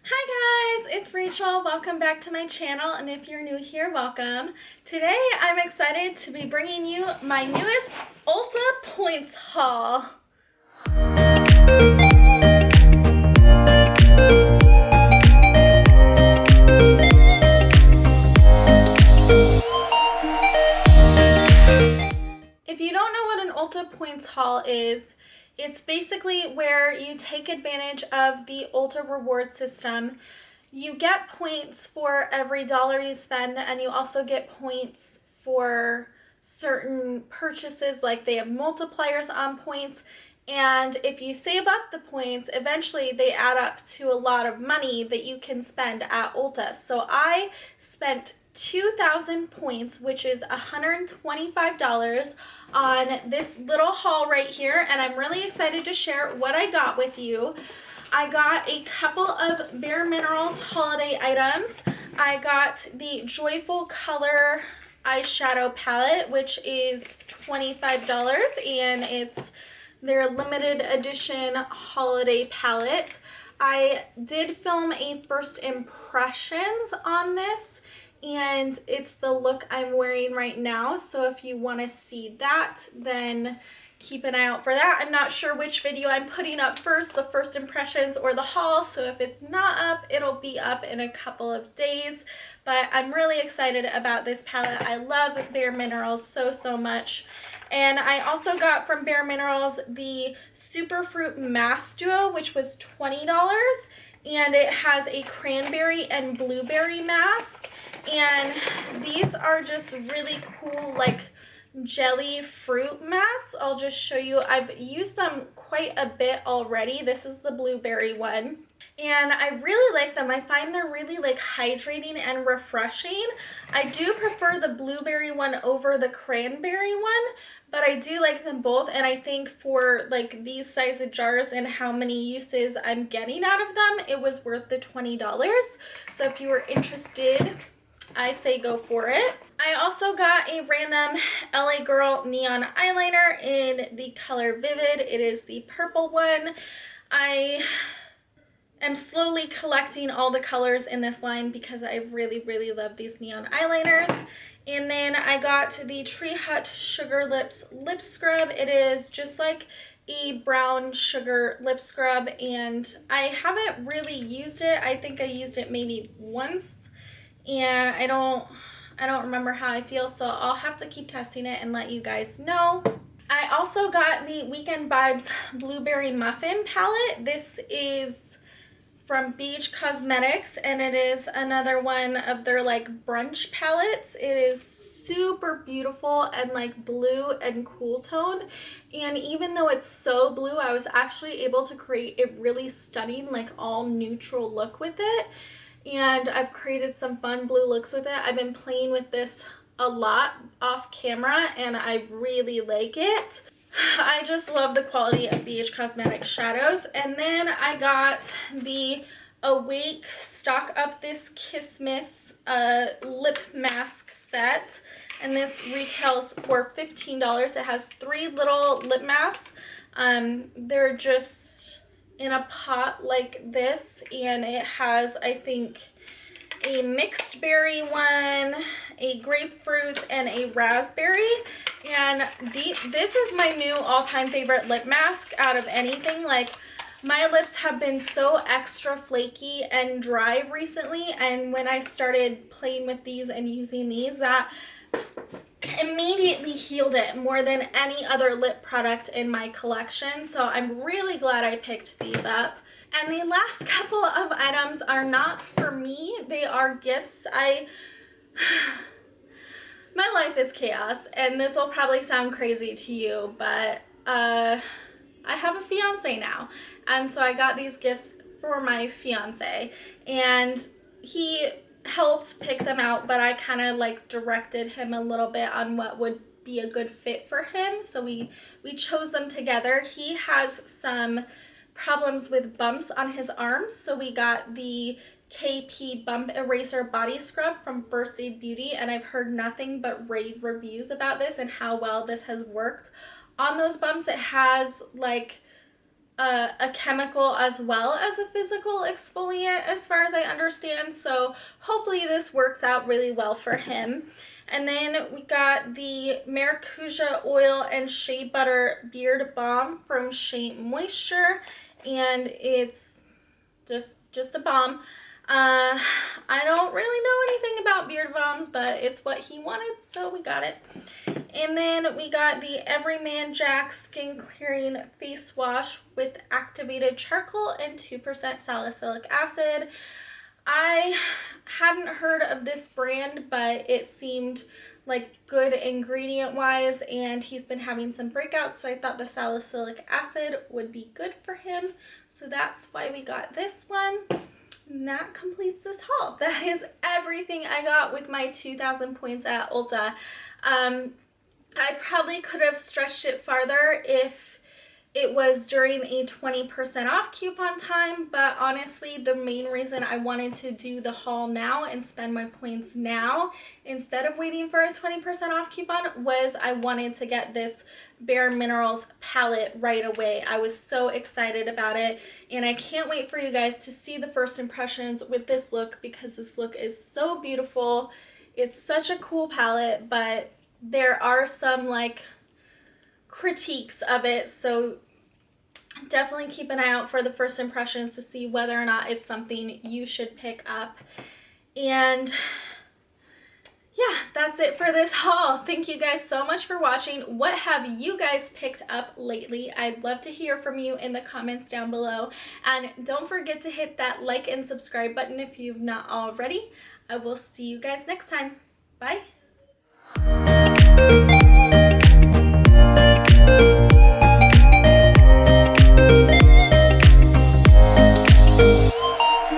Hi guys, it's Rachel. Welcome back to my channel, and if you're new here, welcome. Today I'm excited to be bringing you my newest Ulta points haul. If you don't know what an Ulta points haul is, it's basically where you take advantage of the Ulta reward system. You get points for every dollar you spend, and you also get points for certain purchases, like they have multipliers on points. And if you save up the points, eventually they add up to a lot of money that you can spend at Ulta. So I spent 2,000 points, which is $125 on this little haul right here, and I'm really excited to share what I got with you. I got a couple of Bare Minerals holiday items. I got the Joyful Color eyeshadow palette, which is $25, and it's their limited edition holiday palette. I did film a first impressions on this, and it's the look I'm wearing right now. So if you want to see that, then keep an eye out for that. I'm not sure which video I'm putting up first, the first impressions or the haul, so if it's not up, it'll be up in a couple of days. But I'm really excited about this palette. I love Bare Minerals so much. And I also got from Bare Minerals the Superfruit Mask Duo, which was $20, and it has a cranberry and blueberry mask. And these are just really cool, like jelly fruit masks. I'll just show you. I've used them quite a bit already. This is the blueberry one, and I really like them. I find they're really like hydrating and refreshing. I do prefer the blueberry one over the cranberry one, but I do like them both, and I think for like these size of jars and how many uses I'm getting out of them, it was worth the $20. So if you were interested, I say go for it. I also got a random LA Girl neon eyeliner in the color Vivid. It is the purple one. I am slowly collecting all the colors in this line because I really love these neon eyeliners. And then I got the Tree Hut Sugar Lips lip scrub. It is just like a brown sugar lip scrub, and I haven't really used it. I think I used it maybe once, and I don't remember how I feel, so I'll have to keep testing it and let you guys know. I also got the Weekend Vibes Blueberry Muffin palette. This is from Yeouth Cosmetics, and it is another one of their like brunch palettes. It is super beautiful and like blue and cool toned, and even though it's so blue, I was actually able to create a really stunning like all neutral look with it. And I've created some fun blue looks with it. I've been playing with this a lot off camera, and I really like it. I just love the quality of Yeouth Cosmetics shadows. And then I got the Awake Stock Up This Kissmas lip mask set, and this retails for $15. It has 3 little lip masks. They're just in a pot like this, and it has, I think, a mixed berry one, a grapefruit, and a raspberry. And this is my new all-time favorite lip mask out of anything. Like, my lips have been so extra flaky and dry recently, and when I started playing with these and using these, that immediately healed it more than any other lip product in my collection. So I'm really glad I picked these up. And the last couple of items are not for me, they are gifts. My life is chaos, and this will probably sound crazy to you, but I have a fiance now, and so I got these gifts for my fiance, and he helped pick them out, but I kind of like directed him a little bit on what would be a good fit for him. So we chose them together. He has some problems with bumps on his arms, so we got the KP Bump Eraser Body Scrub from First Aid Beauty, and I've heard nothing but rave reviews about this and how well this has worked on those bumps. It has like a chemical as well as a physical exfoliant as far as I understand, so hopefully this works out really well for him. And then we got the Maracuja Oil and Shea Butter Beard Balm from Shea Moisture, and it's just a balm. I don't really know anything about beard balms, but it's what he wanted, so we got it. And then we got the Everyman Jack Skin Clearing Face Wash with activated charcoal and 2% salicylic acid. I hadn't heard of this brand, but it seemed like good ingredient wise, and he's been having some breakouts, so I thought the salicylic acid would be good for him, so that's why we got this one. And that completes this haul. That is everything I got with my 2,000 points at Ulta. I probably could have stretched it farther if it was during a 20% off coupon time, but honestly, the main reason I wanted to do the haul now and spend my points now instead of waiting for a 20% off coupon was I wanted to get this Bare Minerals palette right away. I was so excited about it, and I can't wait for you guys to see the first impressions with this look because this look is so beautiful. It's such a cool palette, but there are some like critiques of it, so definitely keep an eye out for the first impressions to see whether or not it's something you should pick up. And yeah, that's it for this haul. Thank you guys so much for watching. What have you guys picked up lately? I'd love to hear from you in the comments down below, and don't forget to hit that like and subscribe button if you've not already. I will see you guys next time. Bye.